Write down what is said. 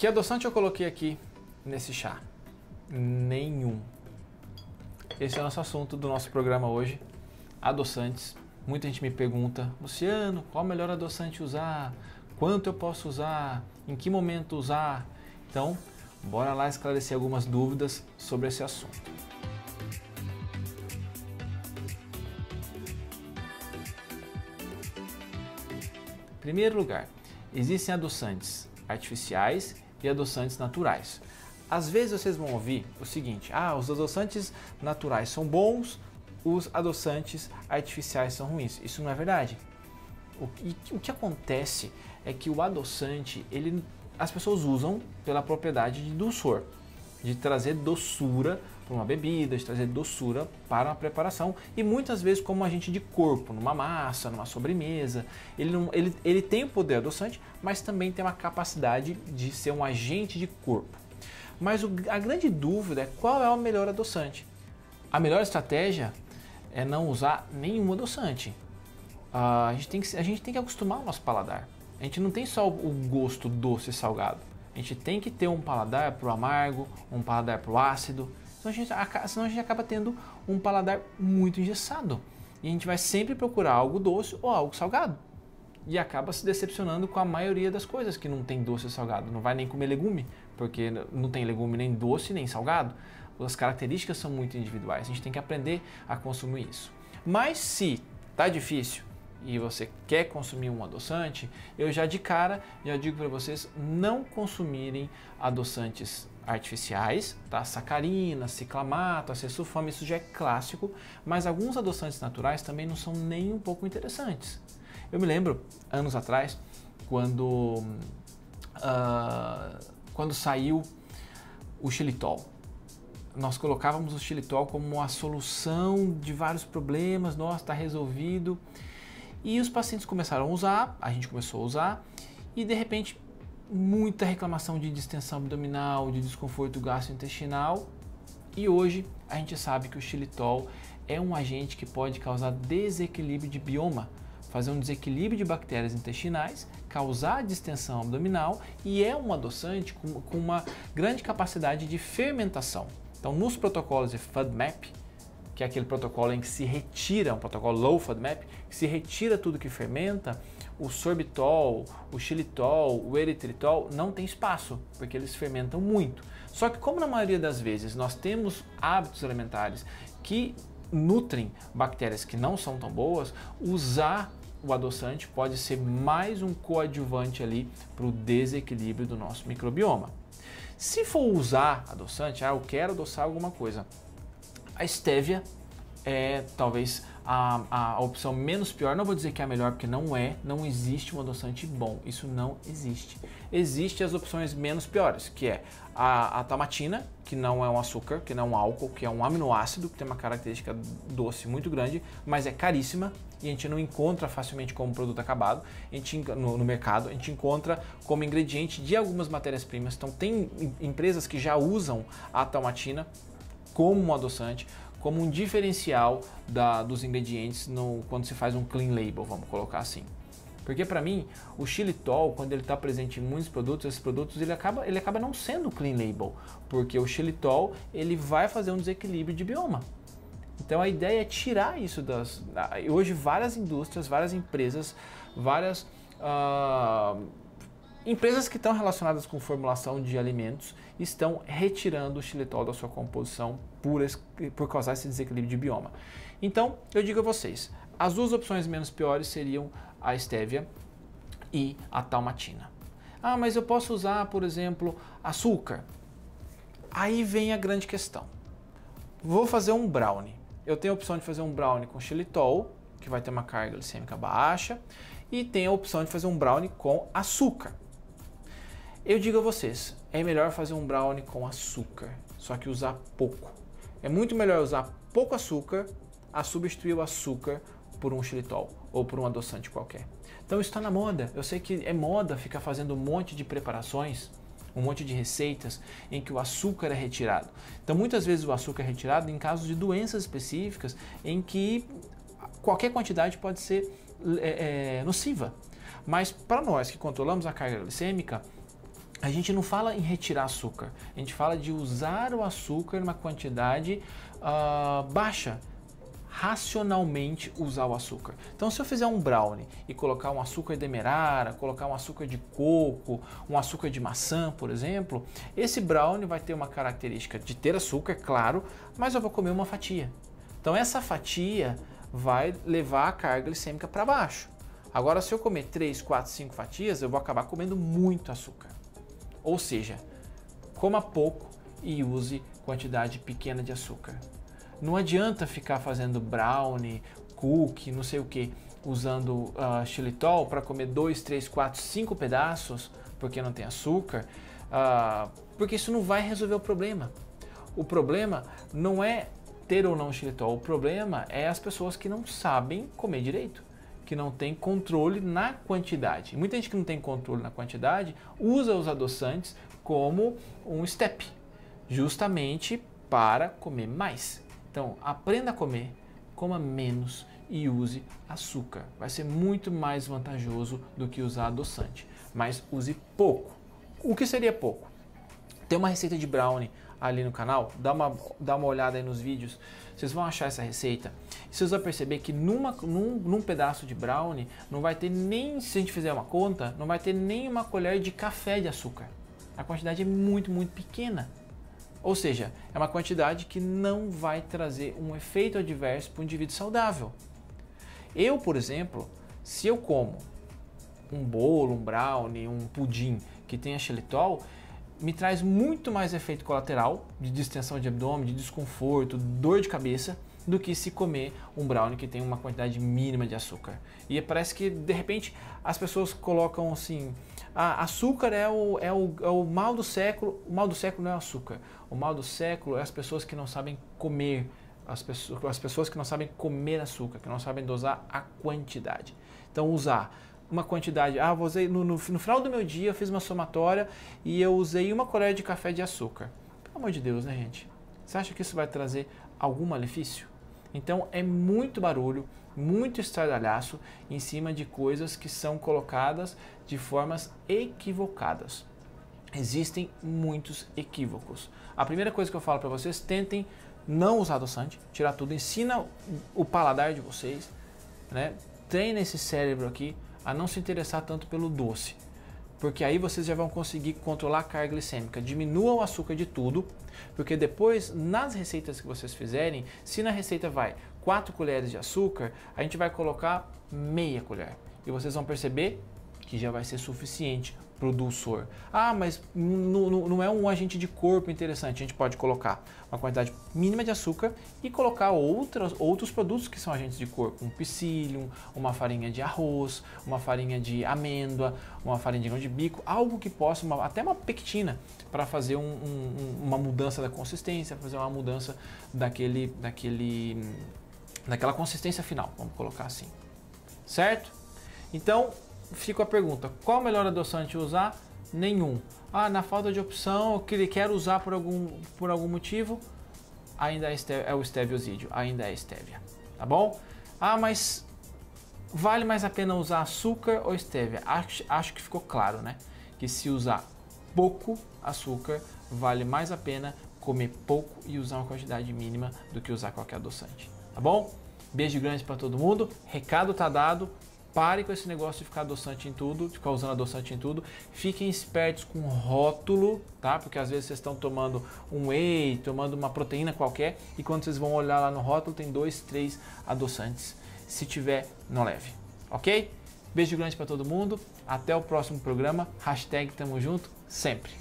Que adoçante eu coloquei aqui nesse chá? Nenhum. Esse é o nosso assunto do nosso programa hoje, adoçantes. Muita gente me pergunta, Luciano, qual o melhor adoçante usar? Quanto eu posso usar? Em que momento usar? Então, bora lá esclarecer algumas dúvidas sobre esse assunto. Em primeiro lugar, existem adoçantes artificiais e adoçantes naturais. Às vezes vocês vão ouvir o seguinte, os adoçantes naturais são bons, os adoçantes artificiais são ruins. Isso não é verdade. O que acontece é que o adoçante, as pessoas usam pela propriedade de dulçor, de trazer doçura para uma bebida, de trazer doçura para uma preparação e muitas vezes como agente de corpo, numa massa, numa sobremesa. Ele tem o poder adoçante, mas também tem uma capacidade de ser um agente de corpo. Mas a grande dúvida é qual é o melhor adoçante. A melhor estratégia é não usar nenhum adoçante. A gente tem que acostumar o nosso paladar. A gente não tem só o gosto doce e salgado. A gente tem que ter um paladar para o amargo, um paladar para o ácido. Senão a gente acaba tendo um paladar muito engessado. E a gente vai sempre procurar algo doce ou algo salgado. E acaba se decepcionando com a maioria das coisas que não tem doce e salgado. Não vai nem comer legume, porque não tem legume nem doce nem salgado. As características são muito individuais. A gente tem que aprender a consumir isso. Mas se tá difícil e você quer consumir um adoçante, eu já de cara já digo para vocês não consumirem adoçantes artificiais, tá? Sacarina, ciclamato, acesulfame, isso já é clássico, mas alguns adoçantes naturais também não são nem um pouco interessantes. Eu me lembro, anos atrás, quando saiu o xilitol. Nós colocávamos o xilitol como a solução de vários problemas, nossa, está resolvido. E os pacientes começaram a usar, a gente começou a usar, e de repente muita reclamação de distensão abdominal, de desconforto gastrointestinal. E hoje a gente sabe que o xilitol é um agente que pode causar desequilíbrio de bioma, fazer um desequilíbrio de bactérias intestinais, causar distensão abdominal e é um adoçante com uma grande capacidade de fermentação. Então, nos protocolos de FODMAP, que é aquele protocolo em que se retira, um protocolo low FODMAP, que se retira tudo que fermenta, o sorbitol, o xilitol, o eritritol não tem espaço, porque eles fermentam muito. Só que como na maioria das vezes nós temos hábitos alimentares que nutrem bactérias que não são tão boas, usar o adoçante pode ser mais um coadjuvante ali para o desequilíbrio do nosso microbioma. Se for usar adoçante, eu quero adoçar alguma coisa, a stevia é talvez a opção menos pior. Não vou dizer que é a melhor, porque não existe um adoçante bom, isso não existe. Existem as opções menos piores, que é a tamatina, que não é um açúcar, que não é um álcool, que é um aminoácido, que tem uma característica doce muito grande, mas é caríssima e a gente não encontra facilmente como produto acabado no mercado. A gente encontra como ingrediente de algumas matérias-primas. Então tem empresas que já usam a tamatina como um adoçante, como um diferencial dos ingredientes quando se faz um clean label, vamos colocar assim. Porque para mim, o xilitol, quando ele está presente em muitos produtos, esses produtos ele acaba não sendo clean label, porque o xilitol ele vai fazer um desequilíbrio de bioma. Então a ideia é tirar isso hoje várias indústrias, várias empresas, empresas que estão relacionadas com formulação de alimentos estão retirando o xilitol da sua composição por causar esse desequilíbrio de bioma. Então, eu digo a vocês, as duas opções menos piores seriam a stevia e a talmatina. Mas eu posso usar, por exemplo, açúcar. Aí vem a grande questão. Vou fazer um brownie. Eu tenho a opção de fazer um brownie com xilitol, que vai ter uma carga glicêmica baixa, e tenho a opção de fazer um brownie com açúcar. Eu digo a vocês, é melhor fazer um brownie com açúcar, só que usar pouco. É muito melhor usar pouco açúcar a substituir o açúcar por um xilitol ou por um adoçante qualquer. Então isso está na moda. Eu sei que é moda ficar fazendo um monte de preparações, um monte de receitas em que o açúcar é retirado. Então muitas vezes o açúcar é retirado em casos de doenças específicas em que qualquer quantidade pode ser nociva. Mas para nós que controlamos a carga glicêmica, a gente não fala em retirar açúcar, a gente fala de usar o açúcar numa quantidade baixa, racionalmente usar o açúcar. Então, se eu fizer um brownie e colocar um açúcar demerara, colocar um açúcar de coco, um açúcar de maçã, por exemplo, esse brownie vai ter uma característica de ter açúcar, claro, mas eu vou comer uma fatia. Então, essa fatia vai levar a carga glicêmica para baixo. Agora, se eu comer 3, 4, 5 fatias, eu vou acabar comendo muito açúcar. Ou seja, coma pouco e use quantidade pequena de açúcar. Não adianta ficar fazendo brownie, cookie, não sei o que, usando xilitol para comer 2, 3, 4, 5 pedaços, porque não tem açúcar, porque isso não vai resolver o problema. O problema não é ter ou não xilitol, o problema é as pessoas que não sabem comer direito, que não tem controle na quantidade. Muita gente que não tem controle na quantidade usa os adoçantes como um step, justamente para comer mais. Então, aprenda a comer, coma menos e use açúcar. Vai ser muito mais vantajoso do que usar adoçante, mas use pouco. O que seria pouco? Tem uma receita de brownie ali no canal, dá uma olhada aí nos vídeos, vocês vão achar essa receita. E vocês vão perceber que num pedaço de brownie não vai ter nem, se a gente fizer uma conta, não vai ter nem uma colher de café de açúcar. A quantidade é muito, muito pequena. Ou seja, é uma quantidade que não vai trazer um efeito adverso para o indivíduo saudável. Eu, por exemplo, se eu como um bolo, um brownie, um pudim que tenha xilitol, me traz muito mais efeito colateral de distensão de abdômen, de desconforto, dor de cabeça, do que se comer um brownie que tem uma quantidade mínima de açúcar. E parece que, de repente, as pessoas colocam assim, açúcar é o mal do século. O mal do século não é o açúcar. O mal do século é as pessoas que não sabem comer, as pessoas que não sabem comer açúcar, que não sabem dosar a quantidade. Então, usar uma quantidade, vou usar no final do meu dia eu fiz uma somatória e eu usei uma colher de café de açúcar. Pelo amor de Deus, né, gente? Você acha que isso vai trazer algum malefício? Então é muito barulho, muito estardalhaço em cima de coisas que são colocadas de formas equivocadas. Existem muitos equívocos. A primeira coisa que eu falo para vocês, tentem não usar adoçante, tirar tudo, ensina o paladar de vocês, né? Treina esse cérebro aqui a não se interessar tanto pelo doce, porque aí vocês já vão conseguir controlar a carga glicêmica. Diminua o açúcar de tudo, porque depois nas receitas que vocês fizerem, se na receita vai 4 colheres de açúcar, a gente vai colocar meia colher e vocês vão perceber que já vai ser suficiente para o dulçor. Mas não é um agente de corpo interessante. A gente pode colocar uma quantidade mínima de açúcar e colocar outros produtos que são agentes de corpo, um psyllium, uma farinha de arroz, uma farinha de amêndoa, uma farinha de grão de bico, algo que possa, até uma pectina, para fazer uma mudança da consistência, fazer uma mudança daquela consistência final, vamos colocar assim, certo? Então, fica a pergunta, qual o melhor adoçante usar? Nenhum. Na falta de opção, eu quero usar por algum motivo, ainda é o steviosídeo, ainda é stevia, tá bom? Mas vale mais a pena usar açúcar ou stevia? Acho que ficou claro, né? Que se usar pouco açúcar, vale mais a pena comer pouco e usar uma quantidade mínima do que usar qualquer adoçante, tá bom? Beijo grande para todo mundo, recado tá dado. Pare com esse negócio de ficar adoçante em tudo, de ficar usando adoçante em tudo. Fiquem espertos com rótulo, tá? Porque às vezes vocês estão tomando um whey, tomando uma proteína qualquer e quando vocês vão olhar lá no rótulo tem 2, 3 adoçantes. Se tiver, não leve, ok? Beijo grande para todo mundo. Até o próximo programa. #tamo junto sempre.